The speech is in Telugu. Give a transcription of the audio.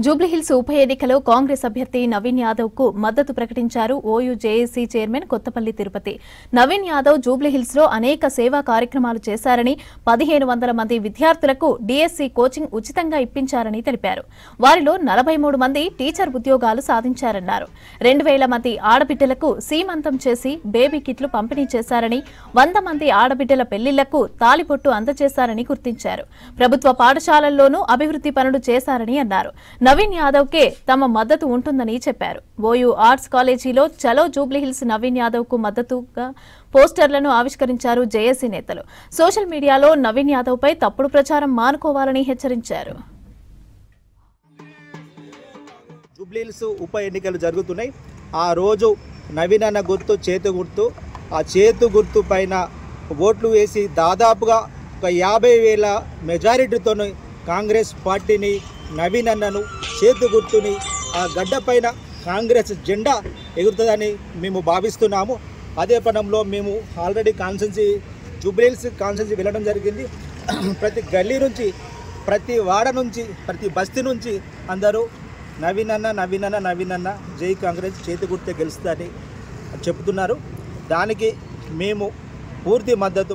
జూబ్లీహిల్స్ ఉప ఎన్నికలో కాంగ్రెస్ అభ్యర్థి నవీన్ యాదవ్ కు మద్దతు ప్రకటించారు OU JAC chairman Kothapalli Tirupati. Naveen Yadav Jubilee Hills లో అనేక సేవా కార్యక్రమాలు చేశారని, 1500 మంది విద్యార్థులకు డీఎస్సీ కోచింగ్ ఉచితంగా ఇప్పించారని తెలిపారు. వారిలో 43 మంది టీచర్ ఉద్యోగాలు సాధించారన్నారు. 2000 మంది ఆడబిడ్డలకు సీమంతం చేసి బేబీ కిట్లు పంపిణీ చేశారని, 100 మంది ఆడబిడ్డల పెళ్లిళ్లకు తాలిబొట్టు అందజేశారని గుర్తించారు. ప్రభుత్వ పాఠశాలల్లోనూ అభివృద్ధి పనులు చేశారని అన్నారు. నవీన్ యాదవ్ కే తమ మద్దతు ఉంటుందని చెప్పారు. ఓయూ ఆర్ట్స్ కాలేజీలో చలో జూబ్లీహిల్స్ నవీన్ యాదవ్ కు మద్దతుగా పోస్టర్లను ఆవిష్కరించారు జేఏసీ నేతలు. సోషల్ మీడియాలో నవీన్ యాదవ్ పై తప్పుడు ప్రచారం మానుకోవాలని హెచ్చరించారు. జూబ్లీహిల్స్ ఉప ఎన్నికలు జరుగుతున్నాయి. ఆ రోజు నవీన్ అన్న గుర్తు చేతు గుర్తు, ఆ చేతు గుర్తు పైన ఓట్లు వేసి దాదాపుగా ఒక 50,000 మెజారిటీతో కాంగ్రెస్ పార్టీని, నవీన్ అన్నను, చేతు గుర్తుని, ఆ గడ్డ పైన కాంగ్రెస్ జెండా ఎగురుతుందని మేము భావిస్తున్నాము. అదే పనంలో మేము ఆల్రెడీ జూబ్లీహిల్స్ కాన్స్టిట్యున్సీ వెళ్ళడం జరిగింది. ప్రతి గల్లీ నుంచి, ప్రతి వాడ నుంచి, ప్రతి బస్తీ నుంచి అందరూ నవీన్ అన్న నవీన్ అన్న నవీన్ అన్న, జై కాంగ్రెస్, చేతు గుర్తే గెలుస్తుందని చెప్తున్నారు. దానికి మేము పూర్తి మద్దతు